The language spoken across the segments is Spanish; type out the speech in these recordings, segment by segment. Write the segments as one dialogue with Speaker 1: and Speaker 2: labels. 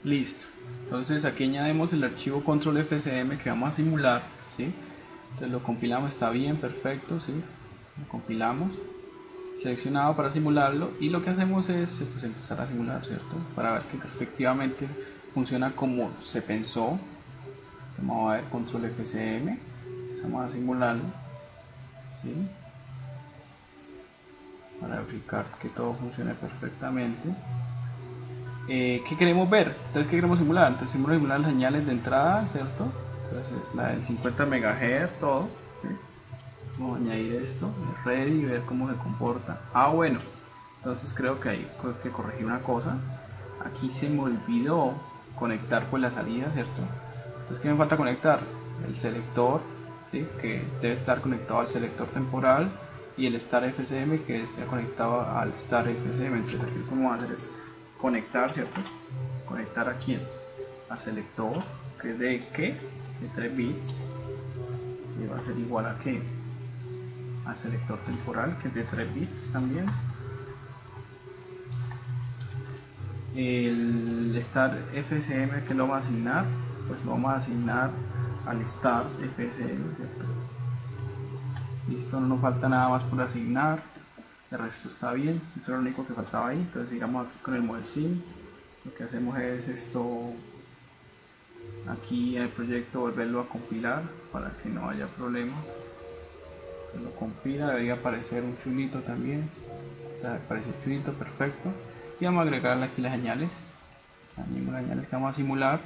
Speaker 1: Listo. Entonces aquí añadimos el archivo control FCM que vamos a simular, ¿sí? Entonces lo compilamos, está bien, perfecto, ¿sí? Lo compilamos, seleccionado para simularlo, y lo que hacemos es pues, empezar a simular, ¿cierto? Para ver que efectivamente funciona como se pensó. Vamos a ver control FCM, vamos a simularlo, ¿sí? Para verificar que todo funcione perfectamente. ¿Qué queremos ver? Entonces, ¿qué queremos simular? Entonces, simular las señales de entrada, ¿cierto? Entonces, la del 50 MHz, todo. ¿Sí? Vamos a añadir esto, el ready, y ver cómo se comporta. Bueno, entonces creo que hay que corregir una cosa. Aquí se me olvidó conectar pues la salida, ¿cierto? Entonces, ¿qué me falta conectar? El selector, ¿sí? Que debe estar conectado al selector temporal, y el Star FCM que esté conectado al Star FCM. Entonces, aquí lo que vamos a hacer es conectar, ¿cierto? Conectar aquí a selector, que de que de 3 bits, y va a ser igual a que a selector temporal, que es de 3 bits también. El Star FSM que lo vamos a asignar, pues lo vamos a asignar al Star FSM, ¿cierto? Listo, no nos falta nada más por asignar, el resto está bien, eso es lo único que faltaba ahí. Entonces sigamos aquí con el model sim. Lo que hacemos es esto aquí en el proyecto, volverlo a compilar para que no haya problema. Entonces lo compila, debería aparecer un chulito también, aparece chulito, perfecto. Y vamos a agregarle aquí las señales, las señales que vamos a simular.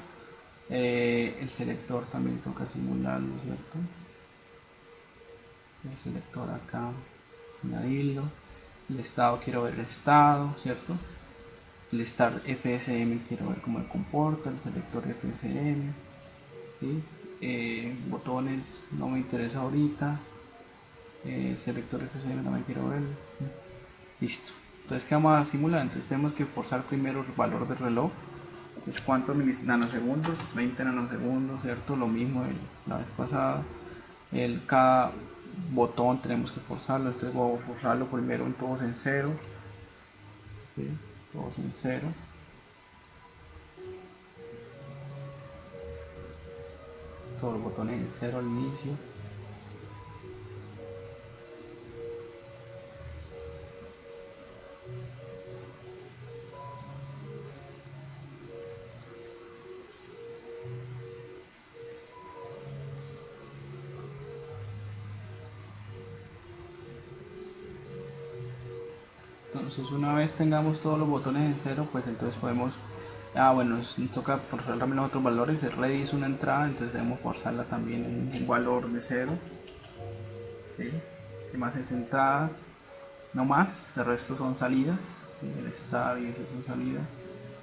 Speaker 1: El selector también toca simularlo, ¿cierto? El selector acá, añadirlo. El estado, quiero ver el estado, ¿cierto? El start FSM, quiero ver cómo se comporta. El selector FSM, ¿sí? Botones no me interesa ahorita. Selector FSM no me quiero ver. Listo. Entonces, ¿qué vamos a simular? Entonces tenemos que forzar primero el valor del reloj. Pues cuántos nanosegundos, 20 nanosegundos, ¿cierto? Lo mismo de la vez pasada. Cada botón tenemos que forzarlo, entonces voy a forzarlo primero en todos en cero, ¿sí? Todos en cero, todos los botones en cero al inicio. Entonces una vez tengamos todos los botones en cero, pues entonces podemos, bueno, nos toca forzar también los otros valores. El ready es una entrada, entonces debemos forzarla también en un valor de cero, ¿sí? Que más es entrada, no más, el resto son salidas, ¿sí? El start y esas son salidas.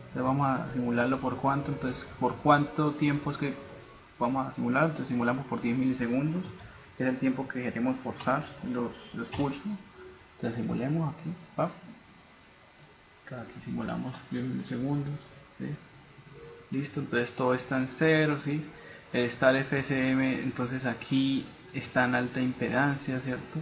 Speaker 1: Entonces vamos a simularlo por cuánto. Entonces, por cuánto tiempo es que vamos a simular. Entonces simulamos por 10 milisegundos, que es el tiempo que queremos forzar los pulsos. Entonces simulemos aquí, ¿va? Aquí simulamos 10 milisegundos, ¿sí? Listo, entonces todo está en cero, ¿sí? Está el FSM, entonces aquí está en alta impedancia, ¿cierto?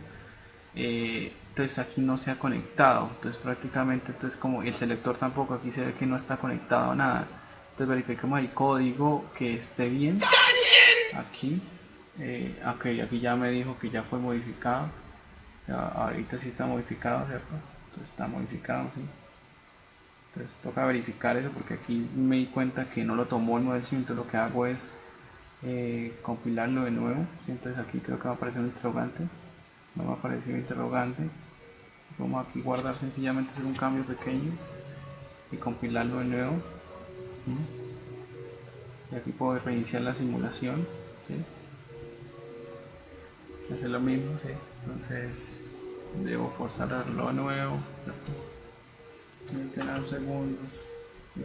Speaker 1: Entonces aquí no se ha conectado, entonces prácticamente, entonces como el selector tampoco, aquí se ve que no está conectado a nada. Entonces verifiquemos el código que esté bien aquí. Ok, aquí ya me dijo que ya fue modificado, ya, ahorita sí está modificado, ¿cierto? Entonces está modificado, sí. Entonces toca verificar eso porque aquí me di cuenta que no lo tomó el modelo, entonces lo que hago es compilarlo de nuevo, ¿sí? Entonces aquí creo que va a aparecer un interrogante, no me ha aparecido interrogante. Vamos aquí guardar, sencillamente hacer un cambio pequeño y compilarlo de nuevo. Y aquí puedo reiniciar la simulación, ¿sí? Hacer lo mismo, ¿sí? Entonces debo forzarlo de nuevo, 20 segundos, ¿sí?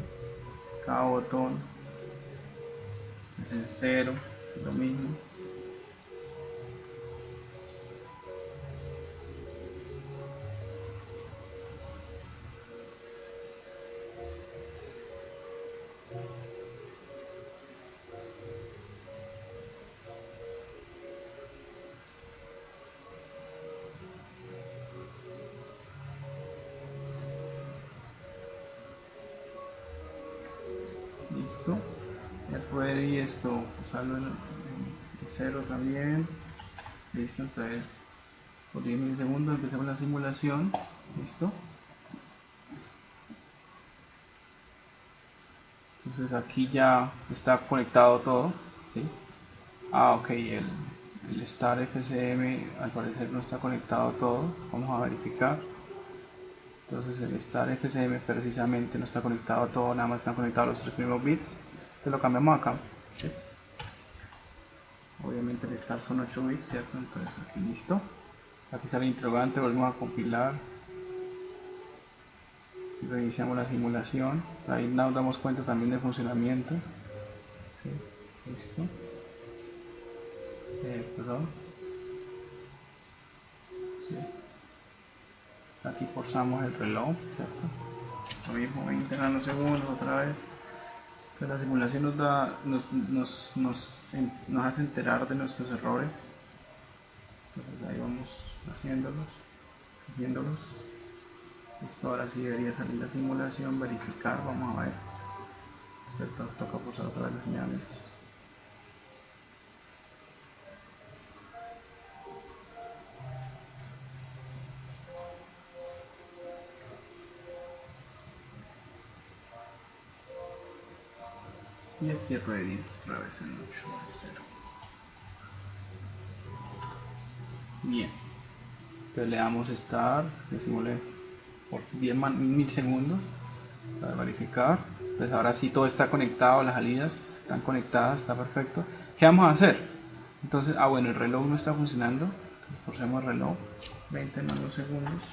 Speaker 1: Cada botón es en cero, lo mismo. listo. Ya ready, esto, usarlo en 0 también, listo. Entonces por 10 milisegundos empecemos la simulación, listo. Entonces aquí ya está conectado todo, ¿sí? Ok, el Star FCM al parecer no está conectado todo, vamos a verificar. Entonces el Star FCM precisamente no está conectado a todo, nada más están conectados los 3 primeros bits. Entonces lo cambiamos acá, ¿sí? Obviamente el Star son 8 bits, ¿cierto? Entonces aquí listo. Aquí sale el interrogante, volvemos a compilar. Y reiniciamos la simulación. Ahí nos damos cuenta también del funcionamiento. ¿Sí? Listo. Perdón. ¿Sí? Aquí forzamos el reloj, ¿cierto? Lo mismo, 20 nanosegundos otra vez. Entonces la simulación nos hace enterar de nuestros errores. Entonces ahí vamos haciéndolos, viéndolos. Listo, ahora sí debería salir la simulación, verificar, vamos a ver. ¿Cierto? Toca pulsar otra vez las señales. Y aquí ready otra vez en 8 a 0. Bien. Entonces le damos start, que simule por 10 milisegundos para verificar. Entonces ahora sí todo está conectado, las salidas están conectadas, está perfecto. ¿Qué vamos a hacer? Entonces, bueno, el reloj no está funcionando. Entonces, forcemos el reloj 20 nanosegundos.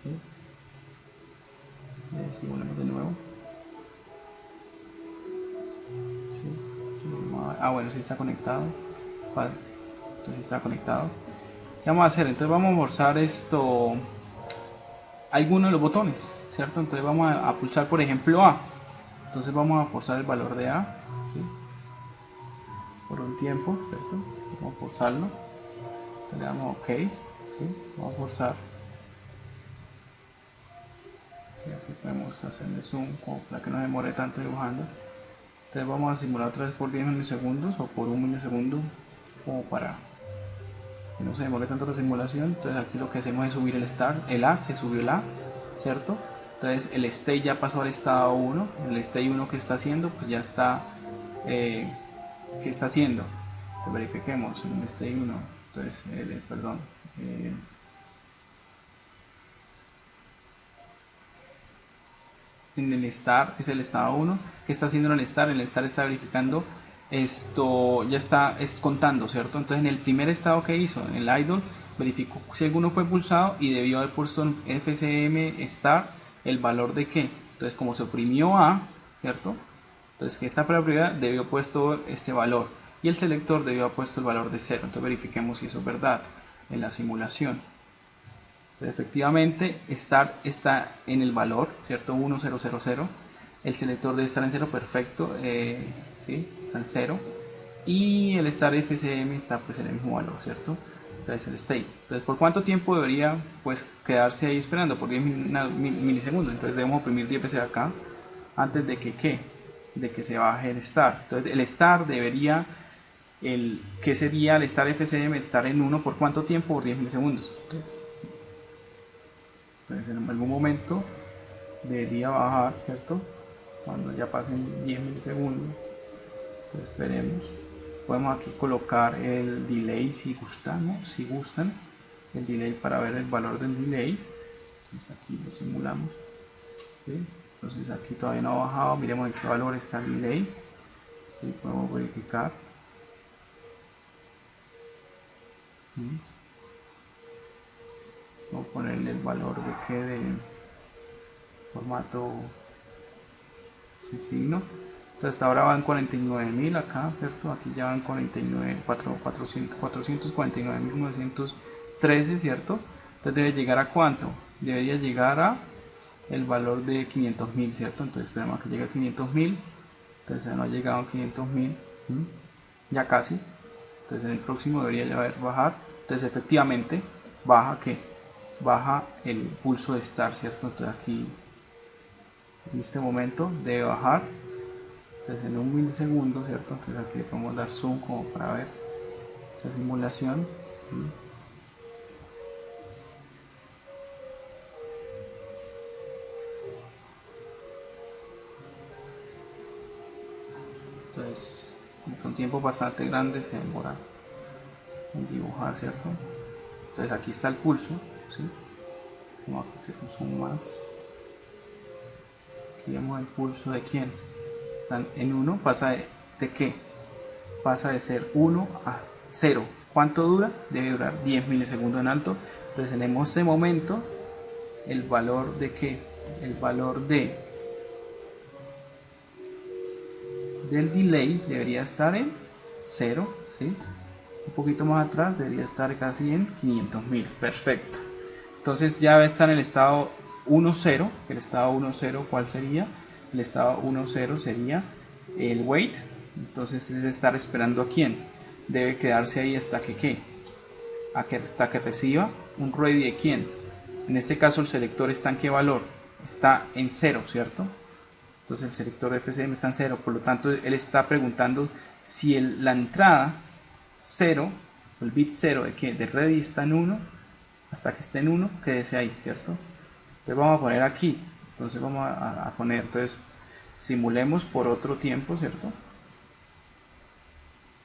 Speaker 1: ¿Sí? Simulemos de nuevo. ¿Sí? Bueno, sí está conectado. Vale. Entonces está conectado. ¿Qué vamos a hacer? Entonces vamos a forzar esto, alguno de los botones, ¿cierto? Entonces vamos a pulsar, por ejemplo, A. Entonces vamos a forzar el valor de A, ¿sí? Por un tiempo, ¿cierto? Vamos a forzarlo. Entonces le damos OK, ¿sí? Vamos a forzar. Y aquí podemos hacerle zoom como para que no demore tanto dibujando. Entonces vamos a simular otra vez por 10 milisegundos o por 1 milisegundo, como para que no se demore tanto la simulación. Entonces aquí lo que hacemos es subir el start, el A, se subió el A, ¿cierto? Entonces el state ya pasó al estado 1, el state 1 que está haciendo, pues ya está, ¿qué está haciendo? Entonces verifiquemos en el state 1, entonces, perdón, en el start es el estado 1, ¿qué está haciendo en el start? El start está verificando esto, ya está contando, ¿cierto? Entonces en el primer estado que hizo, en el idle, verificó si alguno fue pulsado y debió haber puesto en FCM start el valor de qué. Entonces como se oprimió A, ¿cierto? Entonces que esta fue la prioridad, debió haber puesto este valor y el selector debió haber puesto el valor de 0. Entonces verifiquemos si eso es verdad en la simulación. Entonces efectivamente start está en el valor, ¿cierto? 1000. El selector debe estar en 0, perfecto. ¿Sí? Está en 0 y el start FCM está pues en el mismo valor, ¿cierto? Entonces el state. Entonces, ¿por cuánto tiempo debería pues quedarse ahí esperando? Por 10 milisegundos. Entonces debemos oprimir 10 veces acá antes de que de que se baje el start. Entonces el start debería, ¿qué sería el start FCM? Estar en 1 por cuánto tiempo? Por 10 milisegundos. Entonces en algún momento debería bajar, ¿cierto? Cuando ya pasen 10 milisegundos. Entonces esperemos. Podemos aquí colocar el delay si gustan, el delay para ver el valor del delay. Entonces aquí lo simulamos, ¿sí? Entonces aquí todavía no ha bajado, miremos en qué valor está el delay, ¿sí? Podemos verificar. Vamos a ponerle el valor de que de formato sin signo. Entonces hasta ahora van 49.000 acá, ¿cierto? Aquí ya van 449.913, ¿cierto? Entonces debe llegar a ¿cuánto? Debería llegar a el valor de 500.000, ¿cierto? Entonces esperemos a que llegue a 500.000. Entonces ya no ha llegado a 500.000, ya casi. Entonces en el próximo debería ya bajar. Entonces efectivamente baja, ¿qué? Baja el pulso de start, ¿cierto? Entonces aquí en este momento debe bajar. Entonces en un milisegundo, ¿cierto? Entonces aquí le podemos dar zoom como para ver esa simulación. Entonces un tiempo bastante grande se demora en dibujar, ¿cierto? Entonces aquí está el pulso, ¿sí? Vamos a hacer un zoom más. Aquí vemos el pulso de quién. Están en 1, pasa de qué? Pasa de ser 1 a 0. ¿Cuánto dura? Debe durar 10 milisegundos en alto. Entonces en ese momento el valor de qué? El valor del delay debería estar en 0, ¿sí? Un poquito más atrás debería estar casi en 500.000. Perfecto. Entonces ya está en el estado 1.0. El estado 1.0, ¿cuál sería? El estado 1.0 sería el wait. Entonces es estar esperando a quién. Debe quedarse ahí hasta que ¿qué? Hasta que reciba un ready de quién. En este caso el selector está en qué valor. Está en 0, ¿cierto? Entonces el selector FCM está en 0. Por lo tanto él está preguntando si la entrada 0, el bit 0 de ready está en 1. Hasta que esté en 1, quédese ahí, ¿cierto? Entonces vamos a poner aquí. Entonces vamos a poner, entonces simulemos por otro tiempo, ¿cierto?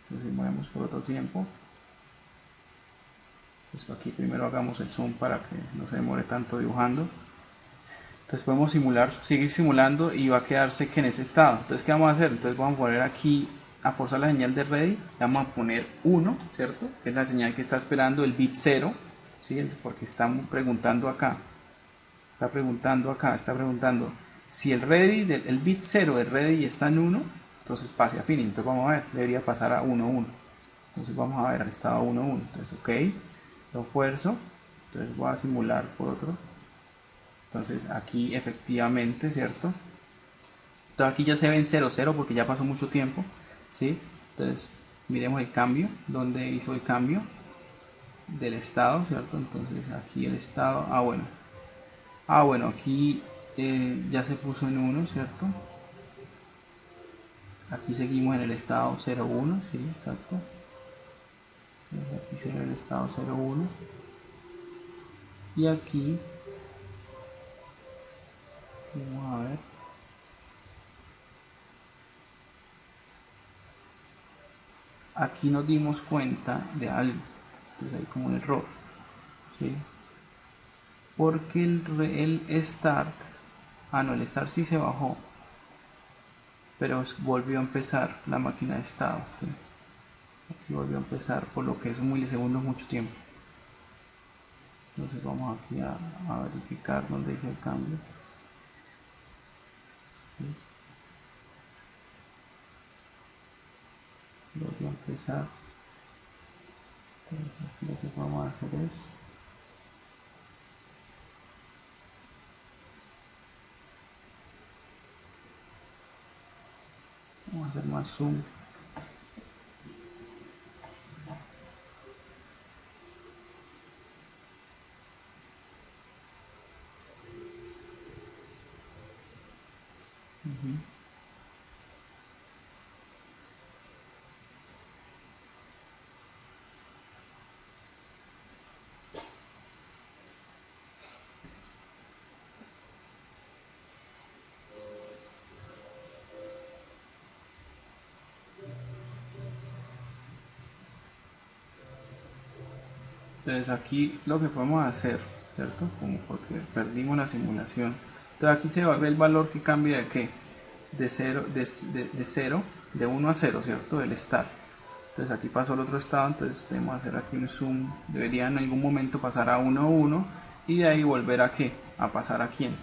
Speaker 1: Entonces simulemos por otro tiempo. Pues aquí primero hagamos el zoom para que no se demore tanto dibujando. Entonces podemos simular, seguir simulando y va a quedarse que en ese estado. Entonces ¿qué vamos a hacer? Entonces vamos a poner aquí, a forzar la señal de ready, vamos a poner 1, ¿cierto? Que es la señal que está esperando el bit 0, ¿sí? Porque estamos preguntando acá. Está preguntando si el ready, el bit 0 del ready está en 1, entonces pase a fin. Entonces vamos a ver, debería pasar a 1, 1. Entonces vamos a ver al estado 1, 1. Entonces ok, lo fuerzo, entonces voy a simular por otro. Entonces aquí efectivamente, ¿cierto? Entonces aquí ya se ve en 0, 0 porque ya pasó mucho tiempo, ¿sí? Entonces miremos el cambio, donde hizo el cambio del estado, ¿cierto? Entonces aquí el estado, bueno, aquí ya se puso en 1, ¿cierto? Aquí seguimos en el estado 0,1, sí, exacto. Aquí sería el estado 0,1. Y aquí, vamos a ver. Aquí nos dimos cuenta de algo, entonces hay como un error, ¿sí? Porque el start, no, el start sí se bajó, pero volvió a empezar la máquina de estado, ¿sí? Aquí volvió a empezar, por lo que es un milisegundo, mucho tiempo. Entonces vamos aquí a verificar dónde hice el cambio. ¿Sí? Volvió a empezar. Entonces aquí lo que vamos a hacer es vamos a hacer más zoom. Entonces aquí lo que podemos hacer, ¿cierto? Como porque perdimos la simulación. Entonces aquí se ve el valor que cambia de qué? De 0, de 1 a 0, ¿cierto? Del start. Entonces aquí pasó al otro estado, entonces debemos hacer aquí un zoom. Debería en algún momento pasar a 1, 1 y de ahí volver a qué? A pasar a quién?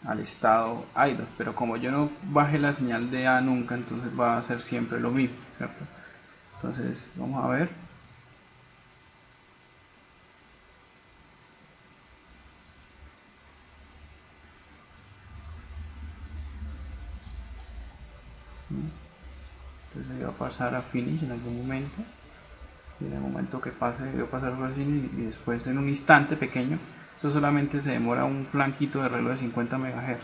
Speaker 1: Al estado idle. Pero como yo no bajé la señal de A nunca, entonces va a ser siempre lo mismo, ¿cierto? Entonces vamos a ver. Entonces voy a pasar a finish en algún momento, y en el momento que pase voy a pasar a finish y después en un instante pequeño, esto solamente se demora un flanquito de reloj de 50 MHz,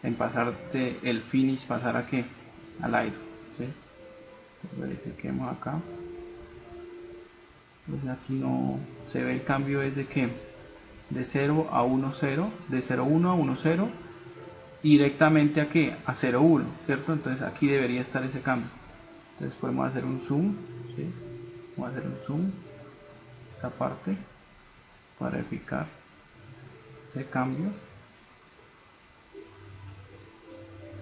Speaker 1: en pasar de el finish, pasar a qué, al aire, ¿sí? Entonces verifiquemos acá. Pues aquí no se ve el cambio, es de que de 0 a 1 0, de 0 1 a 1 0, directamente a qué, a 0 1, ¿cierto? Entonces aquí debería estar ese cambio. Entonces podemos hacer un zoom, ¿sí? Vamos a hacer un zoom esta parte para verificar ese cambio.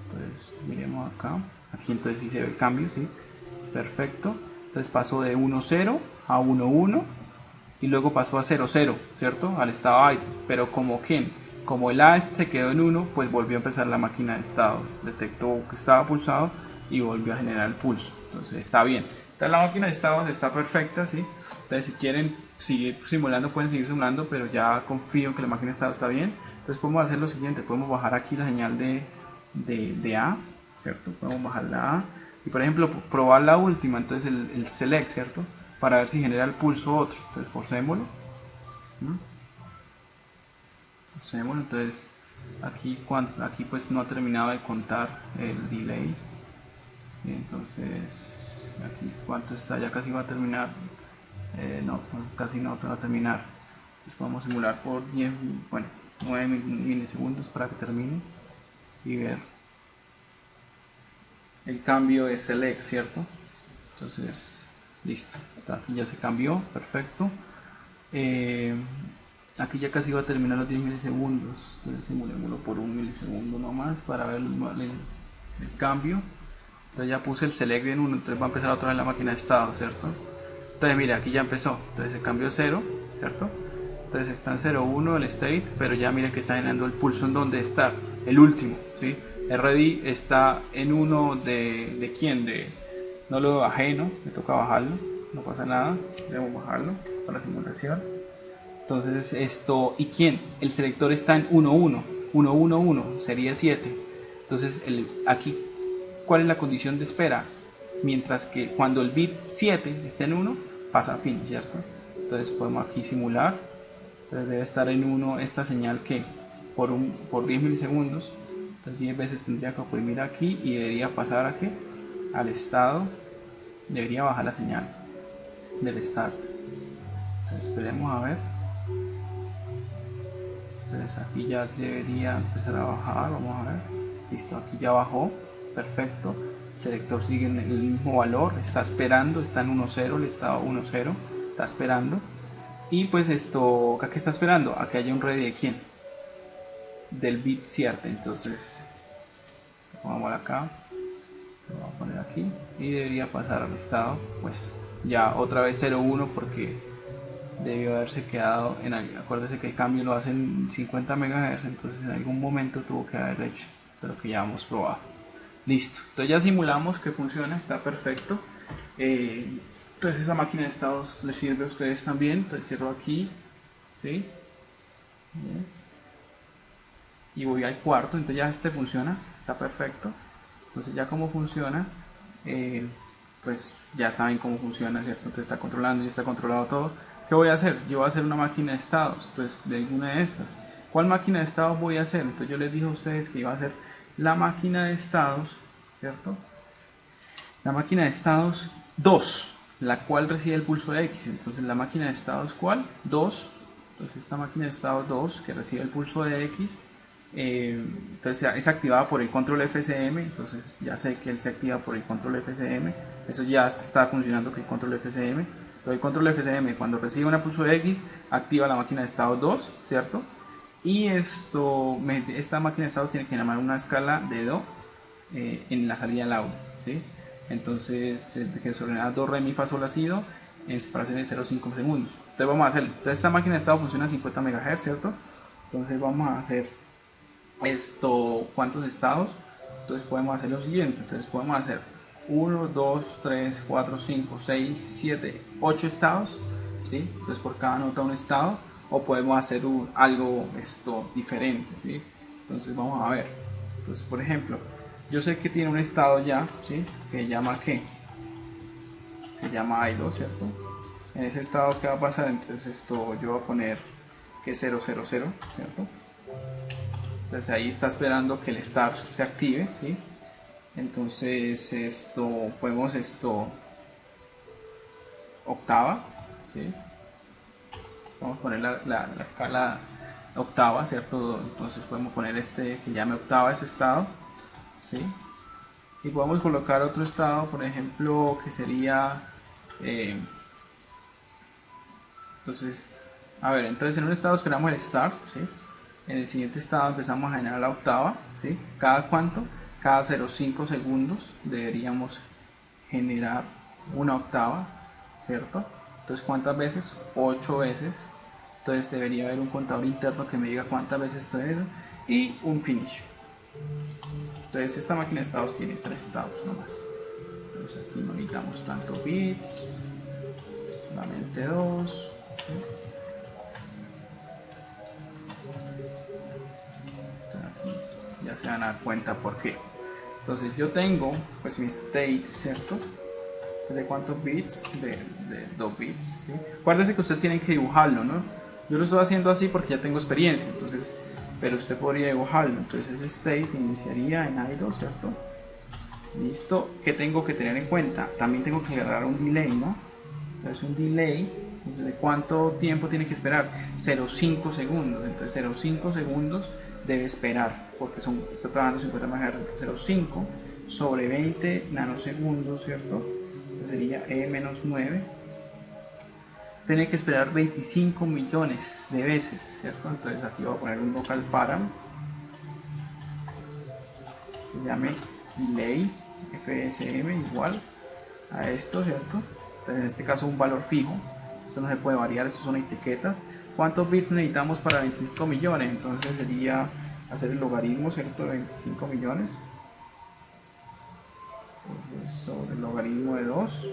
Speaker 1: Entonces miremos acá, aquí entonces sí se ve el cambio, ¿sí? Perfecto. Entonces pasó de 1 0 a 1 1 y luego pasó a 0 0, ¿cierto? Al estado idle, pero como el A se quedó en 1, pues volvió a empezar la máquina de estados, detectó que estaba pulsado y volvió a generar el pulso. Entonces está bien. Entonces la máquina de estados está perfecta, ¿sí? Entonces si quieren seguir simulando pueden seguir simulando, pero ya confío en que la máquina de estados está bien. Entonces podemos hacer lo siguiente, podemos bajar aquí la señal de A, ¿cierto? Podemos bajar la A y por ejemplo probar la última, entonces el select, ¿cierto? Para ver si genera el pulso otro. Entonces forcémoslo. Forcémoslo. Entonces aquí pues no ha terminado de contar el delay. Entonces aquí cuánto está, ya casi va a terminar. No, casi no va a terminar. Entonces vamos a simular por 10, bueno, 9 milisegundos para que termine y ver el cambio de select, ¿cierto? Entonces listo, aquí ya se cambió, perfecto. Aquí ya casi va a terminar los 10 milisegundos, entonces simulémoslo por 1 milisegundo nomás para ver el cambio. Entonces ya puse el select en 1, entonces va a empezar otra vez la máquina de estado, ¿cierto? Entonces mira, aquí ya empezó, entonces el cambio 0, ¿cierto? Entonces está en 0, 1 el state, pero ya miren que está generando el pulso en donde está, el último, ¿sí? RD está en 1 de quién, no lo bajé, ¿no? Me toca bajarlo, no pasa nada, debemos bajarlo para la simulación. Entonces esto, ¿y quién? El selector está en 1 1, 1 1 1, sería 7. Entonces aquí, ¿cuál es la condición de espera? Mientras que cuando el bit 7 esté en 1, pasa a fin, ¿cierto? Entonces podemos aquí simular. Entonces debe estar en 1 esta señal que por 10 milisegundos. Entonces 10 veces tendría que oprimir aquí y debería pasar aquí al estado. Debería bajar la señal del start. Entonces esperemos a ver. Entonces aquí ya debería empezar a bajar. Vamos a ver. Listo, aquí ya bajó. Perfecto. El selector sigue en el mismo valor. Está esperando. Está en 1.0. El estado 1.0. Está esperando. Y pues esto, ¿a qué está esperando? A que haya un ready de quién? Del bit 7. Entonces, vamos acá. Lo voy a poner aquí. Y debería pasar al estado. Pues ya otra vez 0.1 porque debió haberse quedado en algo. Acuérdese que el cambio lo hace en 50 MHz. Entonces en algún momento tuvo que haber hecho. Pero que ya hemos probado. Listo. Entonces ya simulamos que funciona. Está perfecto. Entonces esa máquina de estados les sirve a ustedes también. Entonces cierro aquí, ¿sí? Bien. Y voy al cuarto, entonces ya este funciona, está perfecto. Entonces ya como funciona, pues ya saben cómo funciona, ¿cierto? Entonces está controlando, ya está controlado todo. ¿Qué voy a hacer? Yo voy a hacer una máquina de estados, entonces de alguna de estas. ¿Cuál máquina de estados voy a hacer? Entonces yo les dije a ustedes que iba a hacer la máquina de estados, ¿cierto? La máquina de estados 2, la cual recibe el pulso de X. Entonces la máquina de estados ¿cuál? 2. Entonces esta máquina de estado 2 que recibe el pulso de X, entonces es activada por el control FSM. Entonces ya sé que él se activa por el control FSM. Eso ya está funcionando que el control FSM. Entonces el control FSM cuando recibe una pulso de X activa la máquina de estado 2, ¿cierto? Y esta máquina de estados tiene que llamar una escala de Do en la salida del audio, ¿sí? Entonces que se ordena do, re, mi, fa, sol, la, si, do en separaciones de 0,5 segundos. Entonces vamos a hacer, entonces esta máquina de estado funciona a 50 MHz, ¿cierto? Entonces vamos a hacer ¿cuántos estados? Entonces podemos hacer lo siguiente, entonces podemos hacer 1, 2, 3, 4, 5, 6, 7, 8 estados, ¿sí? Entonces por cada nota un estado, o podemos hacer algo diferente, ¿sí? Entonces vamos a ver, entonces por ejemplo, yo sé que tiene un estado ya, ¿sí? Que llama ¿qué? Que llama idle, ¿cierto? En ese estado, ¿qué va a pasar? Entonces yo voy a poner que 000, ¿cierto? Entonces ahí está esperando que el start se active, ¿sí? Entonces podemos octava, ¿sí? Vamos a poner la escala octava, ¿cierto? Entonces podemos poner que llame octava ese estado, ¿sí? Y podemos colocar otro estado, por ejemplo, que sería entonces, a ver, entonces en un estado esperamos el start, ¿sí? En el siguiente estado empezamos a generar la octava, ¿sí? ¿Cada cuánto? Cada 0,5 segundos deberíamos generar una octava, ¿cierto? Entonces, ¿cuántas veces? 8 veces. Entonces debería haber un contador interno que me diga cuántas veces esto es y un finish. Entonces esta máquina de estados tiene 3 estados nomás. Entonces aquí no necesitamos tantos bits, solamente 2. Aquí ya se van a dar cuenta por qué. Entonces yo tengo pues mi state, ¿cierto? ¿De cuántos bits? De 2 bits, ¿sí? Acuérdense que ustedes tienen que dibujarlo, ¿no? Yo lo estoy haciendo así porque ya tengo experiencia, entonces, pero usted podría dibujarlo. Entonces ese state iniciaría en idle, ¿cierto? Listo. ¿Qué tengo que tener en cuenta? También tengo que agarrar un delay, ¿no? Entonces un delay, entonces ¿de cuánto tiempo tiene que esperar? 0,5 segundos. Entonces 0,5 segundos debe esperar porque está trabajando 50 MHz. 0,5 sobre 20 nanosegundos, ¿cierto? Sería E-9. Tiene que esperar 25 millones de veces, ¿cierto? Entonces aquí voy a poner un local param que llame delay fsm igual a esto, ¿cierto? Entonces en este caso un valor fijo, eso no se puede variar, eso son etiquetas. ¿Cuántos bits necesitamos para 25 millones? Entonces sería hacer el logaritmo, ¿cierto? De 25 millones. Entonces sobre el logaritmo de 2.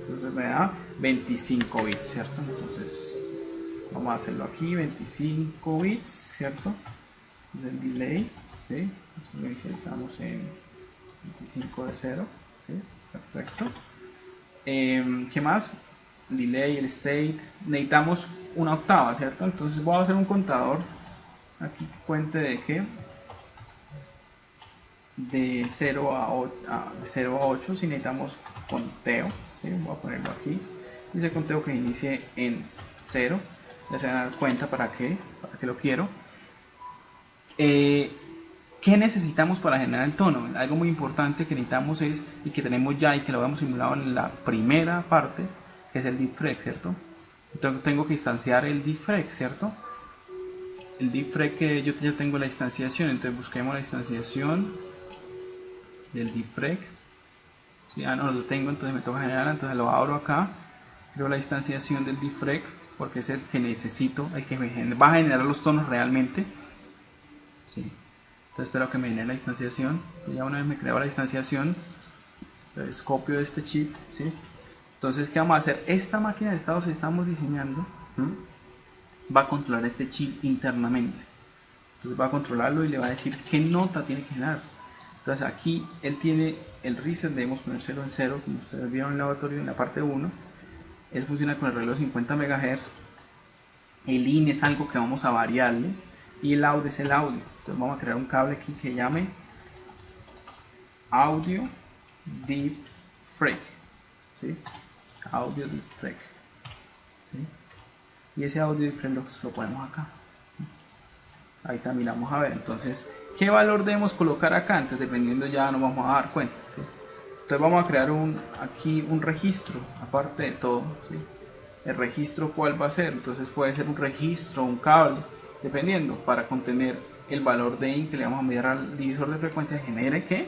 Speaker 1: Entonces me da 25 bits, ¿cierto? Entonces vamos a hacerlo aquí, 25 bits, ¿cierto? Entonces el delay, ¿sí? Entonces lo inicializamos en 25 de 0, ¿sí? Perfecto. ¿Qué más? Delay, el state, necesitamos una octava, ¿cierto? Entonces voy a hacer un contador aquí que cuente de qué, de 0 a 8, si necesitamos conteo, ¿sí? Voy a ponerlo aquí, dice conteo que inicie en 0, ya se van a dar cuenta para qué lo quiero. ¿Qué necesitamos para generar el tono? Algo muy importante que necesitamos es, y que tenemos ya y que lo habíamos simulado en la primera parte, que es el diffreg, ¿cierto? Entonces tengo que instanciar el diffreg, ¿cierto? El diffreg que yo ya tengo la instanciación, entonces busquemos la instanciación del diffreg. ¿Sí? Ah, no lo tengo, entonces me toca generar, entonces lo abro acá, creo la instanciación del diffreg, porque es el que necesito, el que va a generar los tonos realmente. ¿Sí? Entonces espero que me genere la instanciación. Ya una vez me creo la instanciación, entonces copio este chip, ¿sí? Entonces ¿qué vamos a hacer? Esta máquina de estados que estamos diseñando va a controlar este chip internamente. Entonces va a controlarlo y le va a decir qué nota tiene que generar. Entonces aquí él tiene el reset, debemos ponérselo en 0, como ustedes vieron en el laboratorio en la parte 1. Él funciona con el reloj 50 MHz. El in es algo que vamos a variarle y el out es el audio. Entonces vamos a crear un cable aquí que llame audio diffreg, ¿sí? Audio diffreg, ¿sí? Y ese audio diffreg lo ponemos acá. Ahí también lo vamos a ver. Entonces, ¿qué valor debemos colocar acá? Entonces, dependiendo ya nos vamos a dar cuenta, ¿sí? Entonces vamos a crear aquí un registro, aparte de todo, ¿sí? El registro, ¿cuál va a ser? Entonces puede ser un registro, un cable, dependiendo, para contener el valor de in que le vamos a medir al divisor de frecuencia, genere que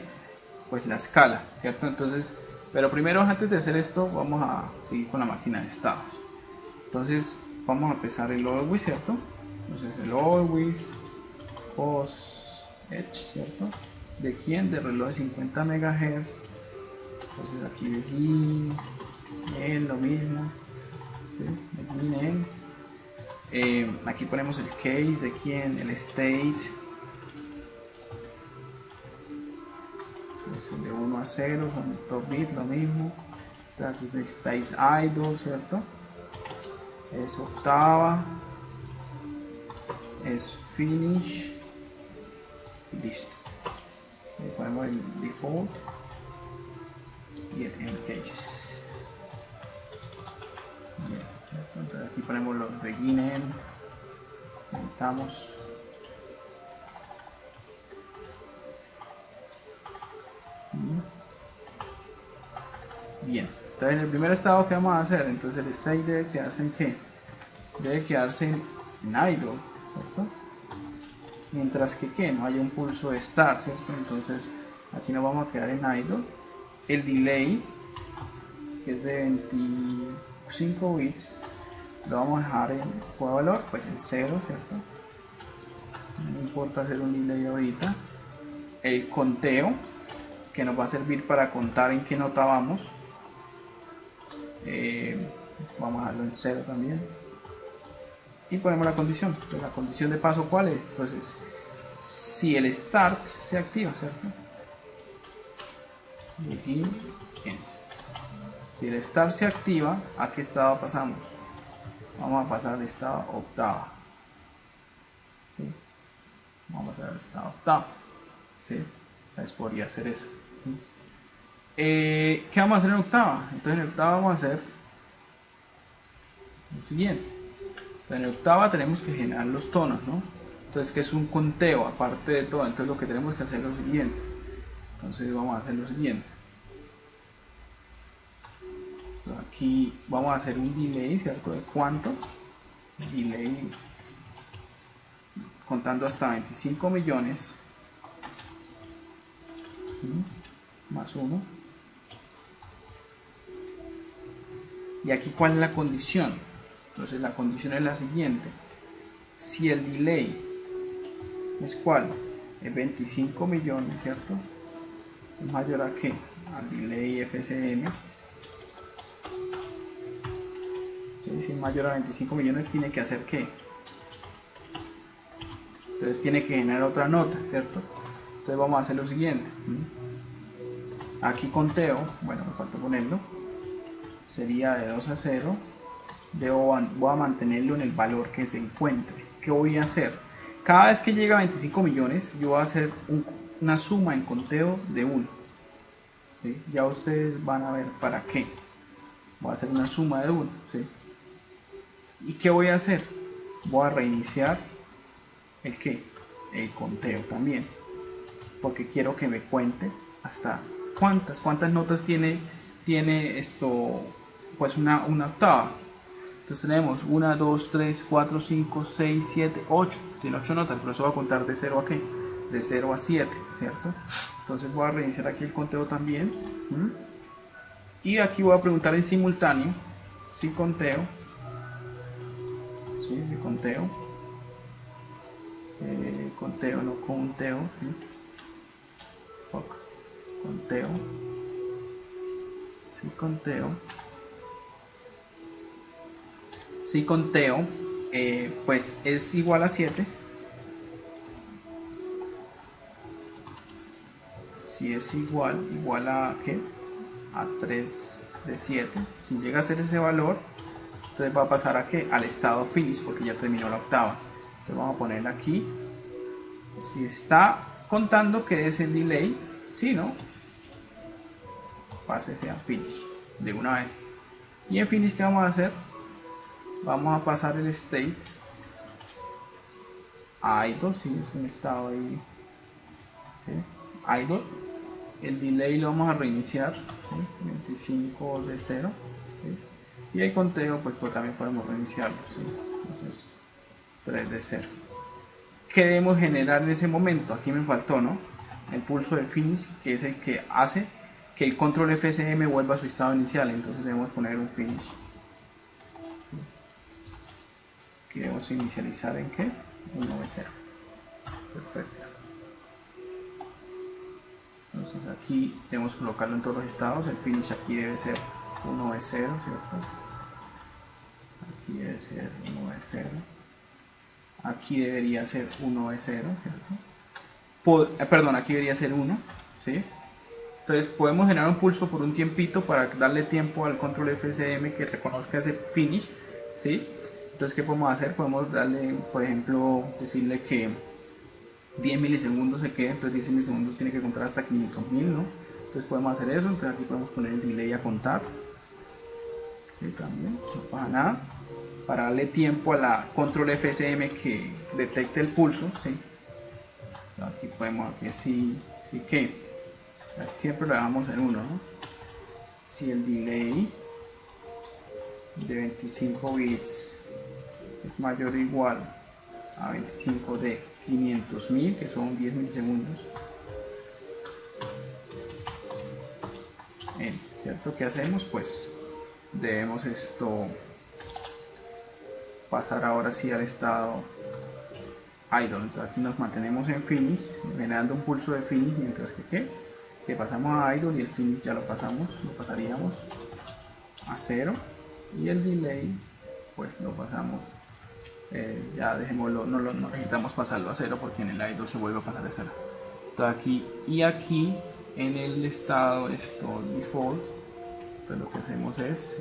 Speaker 1: pues la escala, ¿cierto? Entonces, pero primero, antes de hacer esto, vamos a seguir con la máquina de estados. Entonces vamos a empezar el always, ¿cierto? Entonces el always post edge, ¿cierto? ¿De quién? De reloj de 50 MHz. Entonces aquí begin, en lo mismo, ¿sí? Begin en. Aquí ponemos el case de quién, el state. Entonces de 1 a 0 son 2 bits, lo mismo. Entonces aquí face idle, ¿cierto? Es octava. es finish y listo. Le ponemos el default y el end case. Bien. Entonces aquí ponemos los beginning, editamos. Bien, entonces en el primer estado que vamos a hacer, entonces el state debe quedarse en ¿qué? Debe quedarse en idle, ¿cierto? Mientras que ¿qué? No haya un pulso de start, ¿cierto? Entonces aquí nos vamos a quedar en idle. El delay, que es de 25 bits, lo vamos a dejar en ¿cuál valor? Pues en 0, ¿cierto? No importa hacer un delay ahorita. El conteo, que nos va a servir para contar en qué nota vamos. Vamos a dejarlo en 0 también. Y ponemos la condición. Entonces, la condición de paso, ¿cuál es? Entonces, si el start se activa, ¿cierto? Begin, end. Si el start se activa, ¿a qué estado pasamos? Vamos a pasar al estado octava. ¿Sí? Vamos a pasar al estado octava. ¿Sí? Entonces podría hacer eso. ¿Sí? ¿Qué vamos a hacer en octava? Entonces en octava vamos a hacer lo siguiente. Entonces, en octava tenemos que generar los tonos, ¿no? Entonces, que es un conteo aparte de todo. Entonces lo que tenemos que hacer es lo siguiente. Entonces vamos a hacer lo siguiente. Entonces, aquí vamos a hacer un delay, ¿cierto? ¿De cuánto? Delay contando hasta 25 millones más 1. Y aquí, ¿cuál es la condición? Entonces la condición es la siguiente: si el delay es ¿cuál? Es 25 millones, ¿cierto? Es mayor a ¿qué? Al delay FSM. ¿Sí? Si es mayor a 25 millones, tiene que hacer ¿qué? Entonces tiene que generar otra nota, ¿cierto? Entonces vamos a hacer lo siguiente. Aquí conteo, bueno, me falta ponerlo, sería de 2 a 0. Voy a mantenerlo en el valor que se encuentre. ¿Qué voy a hacer? Cada vez que llega a 25 millones, yo voy a hacer una suma en conteo de 1. ¿Sí? Ya ustedes van a ver para qué. Voy a hacer una suma de 1. ¿Sí? ¿Y qué voy a hacer? Voy a reiniciar el qué, el conteo también, porque quiero que me cuente hasta cuántas notas tiene esto, pues una octava. Entonces tenemos 1, 2, 3, 4, 5, 6, 7, 8. Tiene 8 notas, pero eso va a contar de 0 a qué? De 0 a 7, ¿cierto? Entonces voy a reiniciar aquí el conteo también. Y aquí voy a preguntar en simultáneo si conteo. ¿Sí? Si conteo. Conteo, no conteo. ¿Sí? Conteo. Si conteo. Si conteo, pues es igual a 7. Si es igual a ¿qué? A 3 de 7. Si llega a ser ese valor, entonces va a pasar a ¿qué? Al estado finish, porque ya terminó la octava. Entonces vamos a poner aquí. Si está contando que es el delay, si no, pásese a finish de una vez. Y en finish, ¿qué vamos a hacer? Vamos a pasar el state a idle, si es un estado ahí, ¿sí? Idle. El delay lo vamos a reiniciar, ¿sí? 25 de 0, ¿sí? Y el conteo pues también podemos reiniciarlo, ¿sí? Entonces 3 de 0. ¿Qué debemos generar en ese momento? Aquí me faltó, ¿no? El pulso de finish, que es el que hace que el control FSM vuelva a su estado inicial. Entonces debemos poner un finish. Queremos inicializar en ¿qué? 1 de 0. Perfecto. Entonces aquí debemos colocarlo en todos los estados. El finish aquí debe ser 1 de 0, ¿cierto? Aquí debe ser 1 de 0. Aquí debería ser 1 de 0, ¿cierto? Perdón, aquí debería ser 1, ¿sí? Entonces podemos generar un pulso por un tiempito para darle tiempo al control FSM que reconozca ese finish, ¿sí? Entonces, ¿qué podemos hacer? Podemos darle, por ejemplo, decirle que 10 milisegundos se quede, entonces 10 milisegundos tiene que contar hasta 500.000, ¿no? Entonces podemos hacer eso, entonces aquí podemos poner el delay a contar, ¿sí? También, no pasa nada, para darle tiempo a la control FSM que detecte el pulso, ¿sí? Aquí podemos, aquí sí que, aquí siempre lo dejamos en 1, ¿no? Si el delay de 25 bits es mayor o igual a 25 de 500.000, que son 10 milisegundos, ¿cierto? ¿Qué hacemos? Pues debemos pasar ahora sí al estado idle. Entonces aquí nos mantenemos en finish, generando un pulso de finish, mientras que pasamos a idle, y el finish ya lo pasaríamos a 0, y el delay pues lo pasamos, ya dejémoslo, no necesitamos pasarlo a 0 porque en el idle se vuelve a pasar a 0. Entonces aquí y aquí en el estado default, entonces lo que hacemos es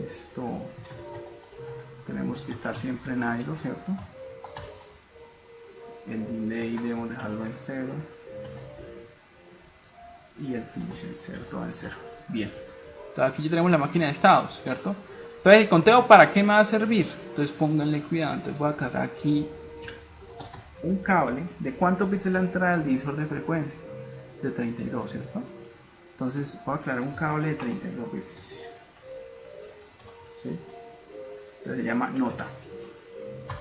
Speaker 1: tenemos que estar siempre en idle, ¿cierto? El delay debemos dejarlo en 0 y el finish en 0, todo en 0. Bien, entonces aquí ya tenemos la máquina de estados, ¿cierto? Entonces el conteo, ¿para qué me va a servir? Entonces pónganle cuidado. Entonces voy a cargar aquí un cable. ¿De cuántos bits es la entrada del divisor de frecuencia? De 32, ¿cierto? Entonces voy a aclarar un cable de 32 bits, ¿sí? Entonces se llama nota,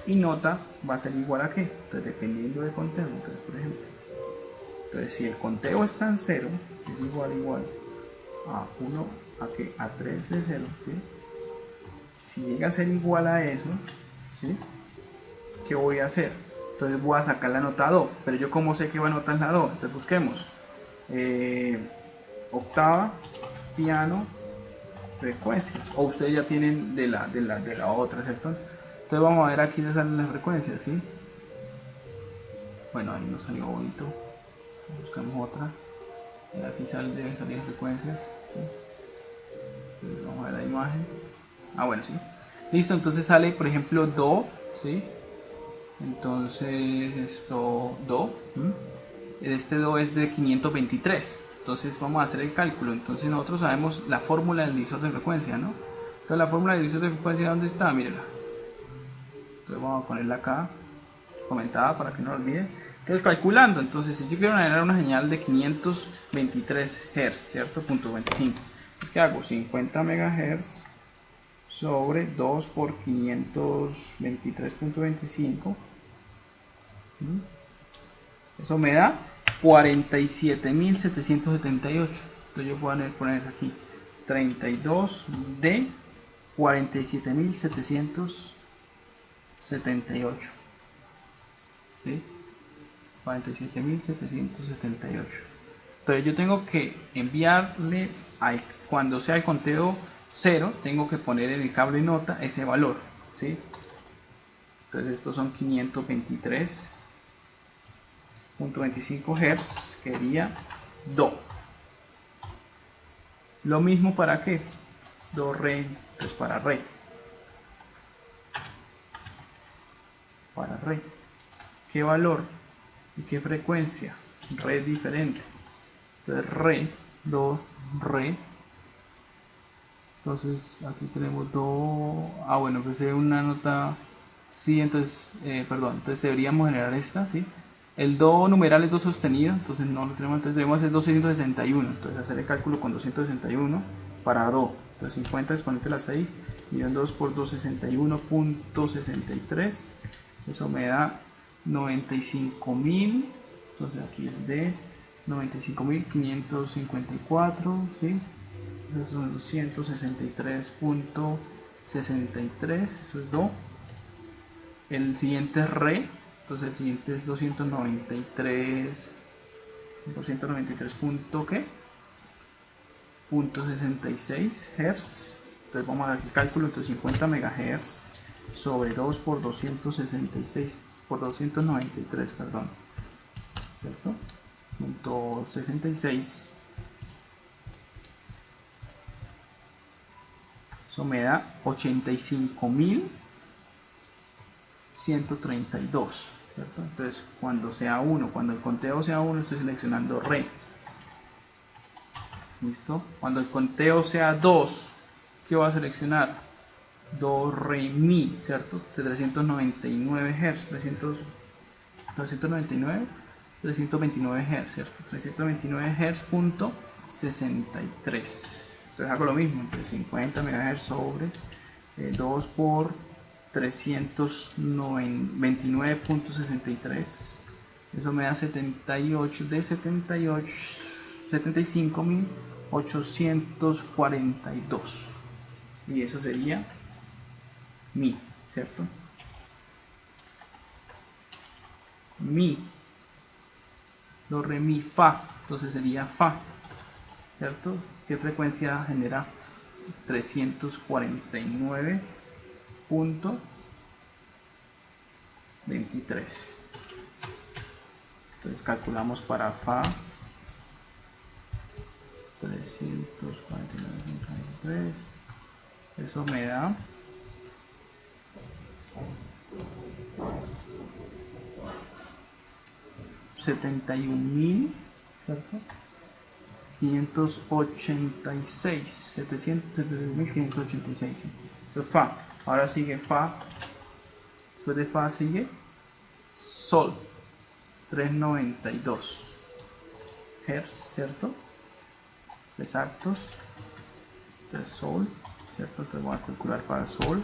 Speaker 1: y nota va a ser igual a qué, entonces dependiendo del conteo. Entonces, por ejemplo, entonces si el conteo está en 0, es igual a 1, a qué, a 3 de 0, ¿sí? Si llega a ser igual a eso, ¿sí? ¿Qué voy a hacer? Entonces voy a sacar la nota do, pero yo como sé que va a nota en la do, entonces busquemos octava, piano, frecuencias, o ustedes ya tienen de la otra, ¿cierto? Entonces vamos a ver aquí les salen las frecuencias, ¿sí? Bueno, ahí nos salió bonito, buscamos otra, y aquí deben salir las frecuencias, ¿sí? Entonces vamos a ver la imagen, bueno, sí, listo. Entonces sale, por ejemplo, do, ¿sí? Entonces do, este do es de 523. Entonces vamos a hacer el cálculo. Entonces nosotros sabemos la fórmula del divisor de frecuencia, ¿no? Entonces la fórmula del divisor de frecuencia, ¿dónde está? Mírenla. Entonces vamos a ponerla acá, comentada para que no lo olviden. Entonces calculando, entonces si yo quiero generar una señal de 523 Hz, ¿cierto? Punto 25. Entonces ¿qué hago? 50 MHz sobre 2 por 523.25. Eso me da 47.778. Entonces yo puedo poner aquí 32 de 47.778. ¿Sí? 47.778. Entonces yo tengo que enviarle cuando sea el conteo 0, tengo que poner en el cable nota ese valor, ¿sí? Entonces estos son 523.25 Hz, quería do. Lo mismo para qué, do re, entonces para re, qué valor y qué frecuencia, re diferente, entonces re, do, re. Entonces aquí tenemos do, bueno, pues es una nota, sí, entonces, perdón, entonces deberíamos generar esta, ¿sí? El do numeral es do sostenido, entonces no lo tenemos, entonces debemos hacer 261, entonces hacer el cálculo con 261 para do, entonces 50 exponente a la 6, millón 2 por 261.63, eso me da 95.000, entonces aquí es de 95.554, ¿sí? Esos son 263.63, eso es do. El siguiente es re, entonces el siguiente es 293 punto ¿qué? Punto 66 Hz. Entonces vamos a hacer el cálculo, entonces 50 MHz sobre 2 por 266 por 293, perdón, ¿cierto? Punto 66. Eso me da 85.000 132, ¿cierto? Entonces cuando sea 1, cuando el conteo sea 1, estoy seleccionando re. ¿Listo? Cuando el conteo sea 2, ¿qué voy a seleccionar? Do, re, mi, ¿cierto? 399 Hz, 299, 329 Hz, ¿cierto? 329 Hz punto 63. Entonces hago lo mismo, entonces 50 MHz sobre 2 por 329.63. Eso me da 78 de 78, 75.842. Y eso sería mi, ¿cierto? Mi, do, re, mi, fa. Entonces sería fa, ¿cierto? ¿Qué frecuencia genera 349.23? Entonces calculamos para fa 349.23. Eso me da 71.000, ¿cierto? 586, 771.586. Eso es fa. Ahora sigue fa. Después de fa sigue sol, 392 Hz, ¿cierto? Exactos. Entonces sol, ¿cierto? Entonces voy a calcular para sol.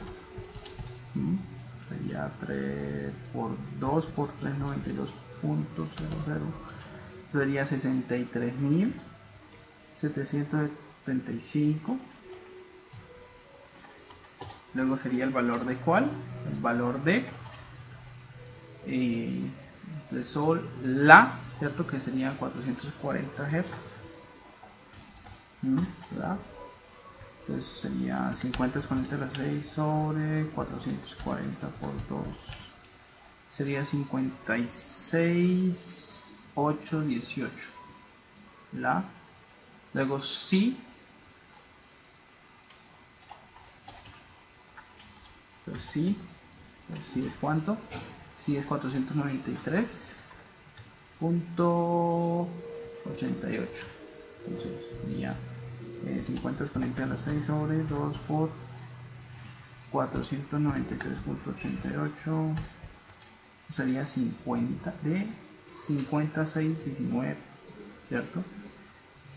Speaker 1: Sería 3 por 2 por 392.00. Sería 63.775. Luego sería el valor de ¿cuál? El valor de sol, la, ¿cierto? Que serían 440 Hz. ¿La? Entonces sería 50 exponente a la 6 sobre 440 por 2. Sería 56.818. La. Luego si. Entonces si. Si es cuánto. Si es 493.88. Entonces sería 50 exponente a la 6 sobre 2 por 493.88. Sería 50 de 56.19, ¿cierto?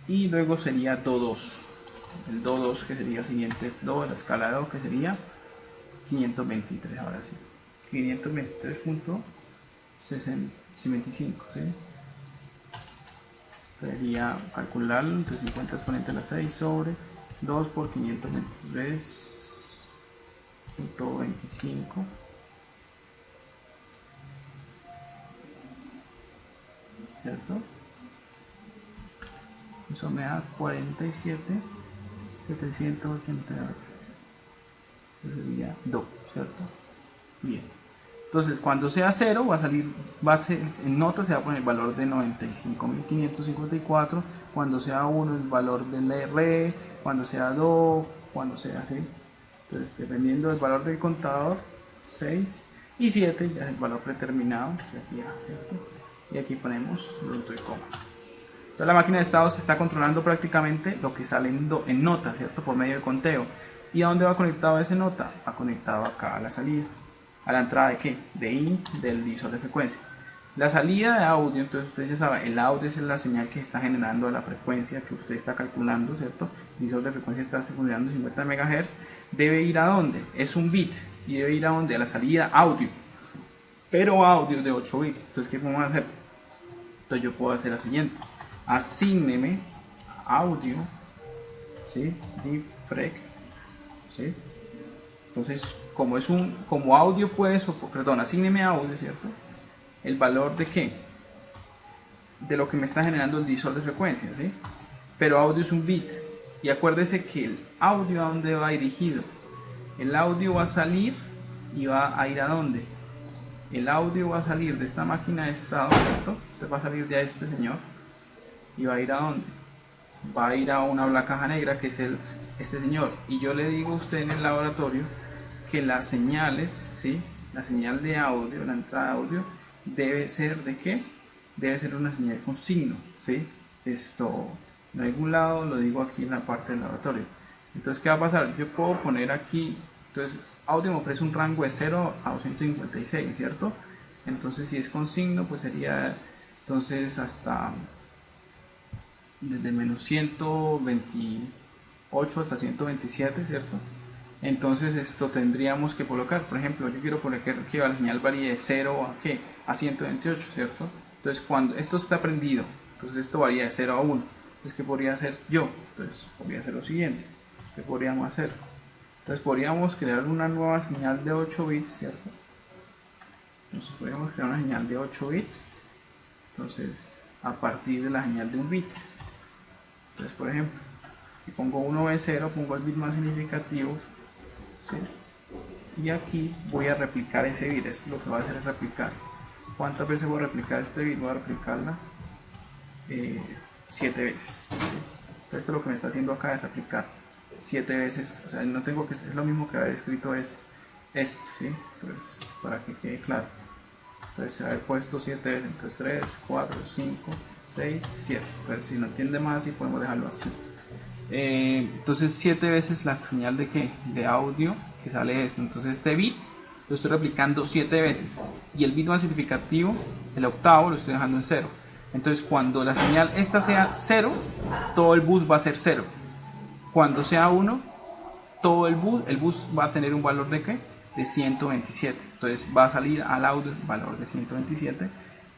Speaker 1: Y luego sería do 2. El do 2 que sería el siguiente es do, la escala de do que sería 523. Ahora sí, 523.25, ¿sí? Sería calcularlo entre 50 exponente a la 6 sobre 2 por 523.25. ¿Cierto? Eso me da 47.788. Eso sería do, ¿cierto? Bien. Entonces, cuando sea 0, va a salir, en nota se va a poner el valor de 95.554. Cuando sea 1, el valor de re. Cuando sea do, cuando sea así. Entonces, dependiendo del valor del contador, 6 y 7 ya es el valor predeterminado. Y aquí ponemos punto y coma. Entonces, la máquina de estado se está controlando prácticamente lo que sale en nota, ¿cierto? Por medio de conteo. ¿Y a dónde va conectado ese nota? Va conectado acá a la salida. ¿A la entrada de qué? De in del divisor de frecuencia. La salida de audio, entonces usted ya sabe, el audio es la señal que está generando la frecuencia que usted está calculando, ¿cierto? El divisor de frecuencia está generando 50 MHz. ¿Debe ir a dónde? Es un bit. ¿Y debe ir a dónde? A la salida audio. Pero audio de 8 bits. Entonces, ¿qué podemos hacer? Entonces yo puedo hacer la siguiente. Asígneme audio, ¿sí? Diffrec, ¿sí? Entonces, como audio puede, perdón, asígneme audio, ¿cierto? El valor de qué? De lo que me está generando el divisor de frecuencia, ¿sí? Pero audio es un bit. Y acuérdese que el audio, ¿a dónde va dirigido? El audio va a salir y va a ir a dónde? El audio va a salir de esta máquina de estado, ¿cierto? Entonces va a salir de este señor y va a ir a dónde? Va a ir a una caja negra que es este señor. Y yo le digo a usted en el laboratorio que las señales, ¿sí? la señal de audio, la entrada de audio, debe ser de qué? Debe ser una señal con signo, ¿sí? Esto, en algún lado lo digo aquí en la parte del laboratorio. Entonces, ¿qué va a pasar? Yo puedo poner aquí, entonces, audio me ofrece un rango de 0 a 256, ¿cierto? Entonces, si es con signo, pues sería, entonces, hasta, desde menos 128 hasta 127, ¿cierto? Entonces esto tendríamos que colocar, por ejemplo, yo quiero poner que la señal varíe de 0 a qué, a 128, ¿cierto? Entonces cuando esto está prendido, entonces esto varía de 0 a 1. Entonces, ¿qué podría hacer yo? Entonces podría hacer lo siguiente. ¿Qué podríamos hacer? Entonces podríamos crear una nueva señal de 8 bits, ¿cierto? Entonces podríamos crear una señal de 8 bits. Entonces, a partir de la señal de un bit. Entonces, por ejemplo, si pongo 1B0, pongo el bit más significativo, ¿sí? Y aquí voy a replicar ese bit. Esto es lo que va a hacer es replicar. ¿Cuántas veces voy a replicar este bit? Voy a replicarla 7 veces, ¿sí? Entonces esto lo que me está haciendo acá es replicar 7 veces. O sea, no tengo que, es lo mismo que haber escrito esto, ¿sí? Entonces, para que quede claro. Entonces haber puesto 7 veces, entonces 3, 4, 5, 6, 7. Entonces si no entiende más así, podemos dejarlo así. Entonces 7 veces la señal de ¿qué? De audio que sale esto. Entonces este bit lo estoy replicando 7 veces y el bit más significativo, el octavo, lo estoy dejando en 0. Entonces cuando la señal esta sea 0, todo el bus va a ser 0. Cuando sea 1, todo el bus va a tener un valor de ¿qué? De 127. Entonces va a salir al audio el valor de 127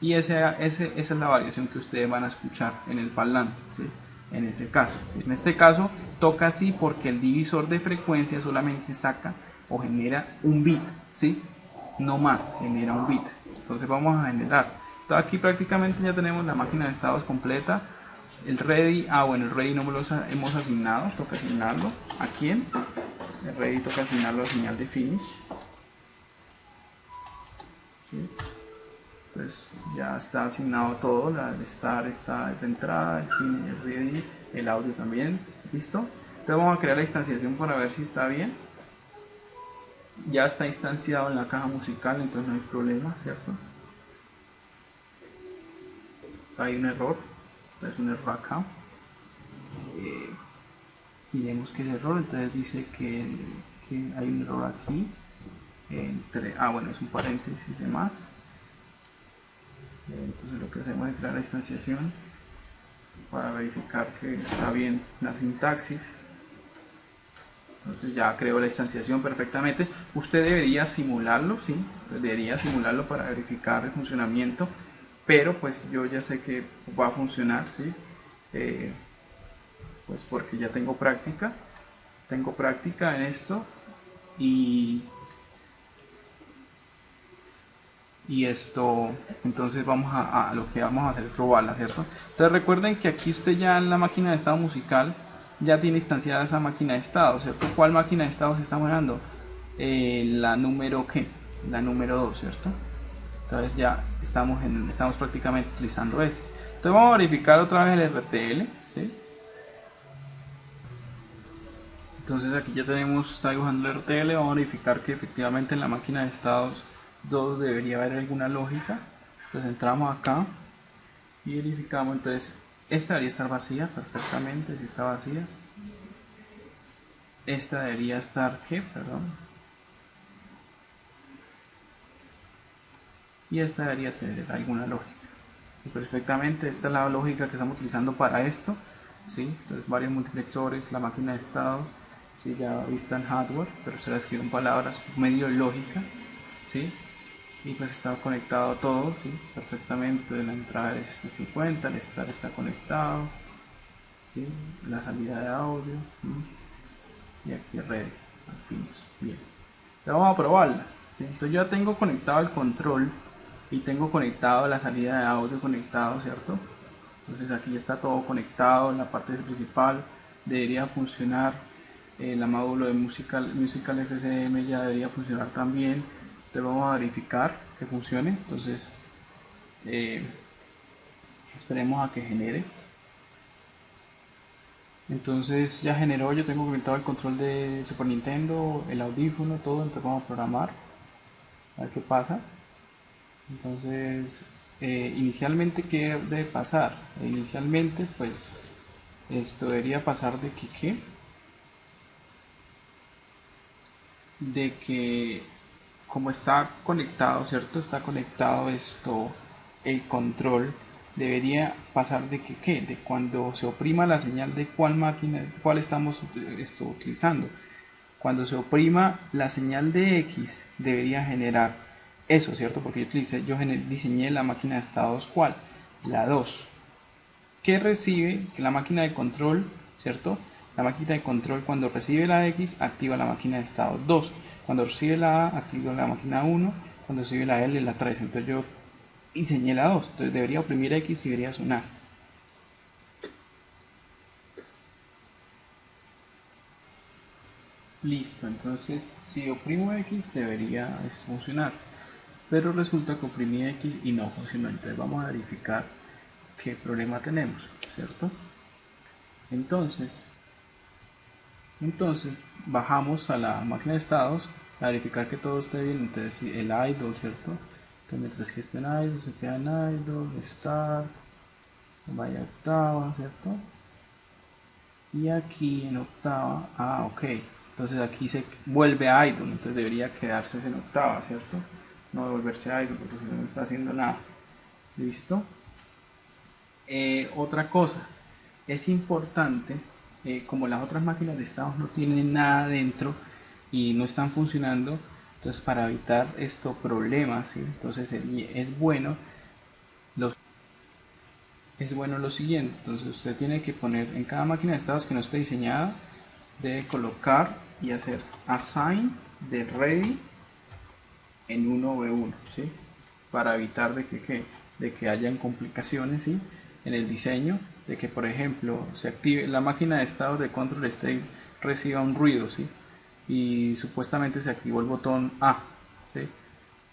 Speaker 1: y esa es la variación que ustedes van a escuchar en el parlante, ¿sí? En ese caso. En este caso toca así porque el divisor de frecuencia solamente saca o genera un bit, ¿sí? No más, genera un bit. Entonces vamos a generar. Entonces aquí prácticamente ya tenemos la máquina de estados completa. El ready, bueno, el ready no me lo hemos asignado, toca asignarlo. ¿A quién? El ready toca asignarlo a señal de finish. ¿Sí? Entonces ya está asignado todo, la de start está de entrada, el finish, el ready, el audio también, listo. Entonces vamos a crear la instanciación para ver si está bien. Ya está instanciado en la caja musical, entonces no hay problema, ¿cierto? Hay un error, entonces un error acá. Miremos que es error, entonces dice que hay un error aquí. Bueno, es un paréntesis de más. Entonces lo que hacemos es crear la instanciación para verificar que está bien la sintaxis. Entonces ya creo la instanciación perfectamente. Usted debería simularlo, ¿sí? Debería simularlo para verificar el funcionamiento, pero pues yo ya sé que va a funcionar, ¿sí? Pues porque ya tengo práctica en esto y esto, entonces vamos a lo que vamos a hacer es probarla, ¿cierto? Entonces recuerden que aquí usted ya en la máquina de estado musical ya tiene instanciada esa máquina de estado, ¿cierto? ¿Cuál máquina de estado se está manejando? La número ¿qué? La número 2, ¿cierto? Entonces ya estamos prácticamente utilizando este. Entonces vamos a verificar otra vez el RTL, ¿sí? Entonces aquí ya tenemos, está dibujando el RTL, vamos a verificar que efectivamente en la máquina de estados 2 debería haber alguna lógica. Entonces entramos acá y verificamos, entonces esta debería estar vacía perfectamente, si está vacía. Esta debería estar, ¿qué? Perdón. Y esta debería tener alguna lógica. Y perfectamente, esta es la lógica que estamos utilizando para esto, ¿sí? Entonces varios multiplexores, la máquina de estado, ¿sí? Ya vista en hardware, pero se la escriben palabras medio lógica, ¿sí? Y pues está conectado todo, ¿sí? Perfectamente. La entrada es de 50, el estar está conectado, ¿sí? La salida de audio, ¿sí? Y aquí ready, al fin, bien. Ya vamos a probarla, ¿sí? Entonces ya tengo conectado el control y tengo conectado la salida de audio conectado, ¿cierto? Entonces aquí ya está todo conectado en la parte principal, debería funcionar. La módulo de musical FCM ya debería funcionar también. Entonces vamos a verificar que funcione. Entonces esperemos a que genere. Entonces ya generó, yo tengo conectado el control de Super Nintendo, el audífono, todo. Entonces vamos a programar a ver qué pasa. Entonces, inicialmente, ¿qué debe pasar? Inicialmente, pues, esto debería pasar de que, ¿qué? De que como está conectado, ¿cierto? Está conectado esto, el control debería pasar de que, ¿qué? De cuando se oprima la señal de cuál máquina, cuál estamos utilizando. Cuando se oprima la señal de X debería generar eso, ¿cierto? Porque yo diseñé la máquina de estados ¿cuál? La 2. ¿Qué recibe? Que la máquina de control, ¿cierto? La máquina de control cuando recibe la X activa la máquina de estado 2. Cuando recibe la A activa la máquina 1. Cuando recibe la L la 3. Entonces yo diseñé la 2. Entonces debería oprimir X y debería sonar. Listo, entonces si oprimo X debería funcionar. Pero resulta que oprimí X y no funcionó. Entonces vamos a verificar qué problema tenemos, ¿cierto? Entonces bajamos a la máquina de estados a verificar que todo esté bien. Entonces el idle, ¿cierto? Entonces mientras que esté en idle, se queda en idle, start, vaya octava, ¿cierto? Y aquí en octava, ok, entonces aquí se vuelve a idle, entonces debería quedarse en octava, ¿cierto? No devolverse a idle porque si no está haciendo nada. Listo. Otra cosa, es importante, como las otras máquinas de estados no tienen nada dentro y no están funcionando, entonces para evitar estos problemas, ¿sí? Entonces es bueno lo siguiente. Entonces usted tiene que poner en cada máquina de estados que no esté diseñada, debe colocar y hacer assign de ready en 1v1, ¿sí? Para evitar de que hayan complicaciones, ¿sí? En el diseño, de que por ejemplo se active la máquina de estados de control state, reciba un ruido, ¿sí? Y supuestamente se activó el botón A, ¿sí?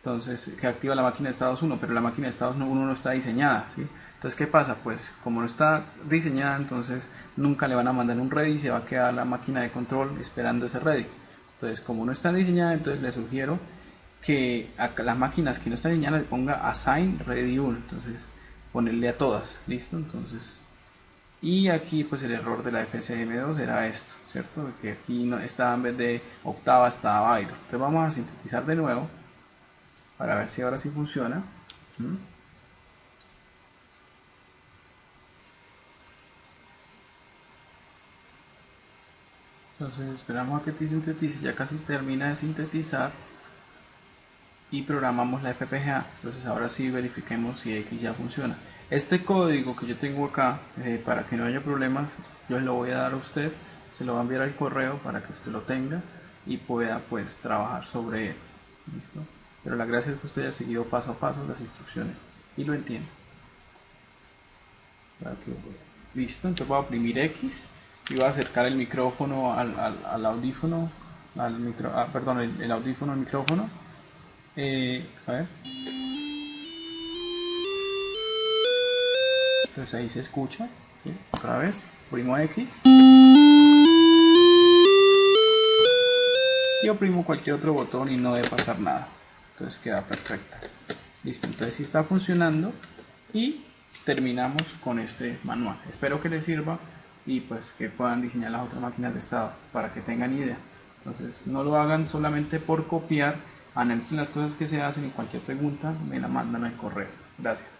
Speaker 1: Entonces que activa la máquina de estados 1, pero la máquina de estados 1 no está diseñada, ¿sí? Entonces ¿qué pasa? Pues como no está diseñada, entonces nunca le van a mandar un ready y se va a quedar la máquina de control esperando ese ready. Entonces como no está diseñada, entonces le sugiero que a las máquinas que no están diseñadas le ponga assign ready 1, entonces ponerle a todas, listo. Entonces, y aquí pues el error de la FSM2 era esto, cierto, que aquí no estaba, en vez de octava estaba idle. Entonces vamos a sintetizar de nuevo para ver si ahora sí funciona. Entonces esperamos a que te sintetice, ya casi termina de sintetizar y programamos la FPGA. Entonces ahora sí verifiquemos si X ya funciona. Este código que yo tengo acá, para que no haya problemas, yo lo voy a dar a usted, se lo va a enviar al correo para que usted lo tenga y pueda pues trabajar sobre él. ¿Listo? Pero la gracia es que usted haya seguido paso a paso las instrucciones y lo entienda. Listo, entonces voy a oprimir X y voy a acercar el micrófono al audífono, perdón, el audífono al micrófono. A ver. Entonces ahí se escucha, ¿sí? Otra vez, oprimo X y oprimo cualquier otro botón y no debe pasar nada, entonces queda perfecta. Listo, entonces sí está funcionando y terminamos con este manual. Espero que les sirva y pues que puedan diseñar las otras máquinas de estado para que tengan idea. Entonces no lo hagan solamente por copiar, analicen las cosas que se hacen y cualquier pregunta me la mandan al correo. Gracias.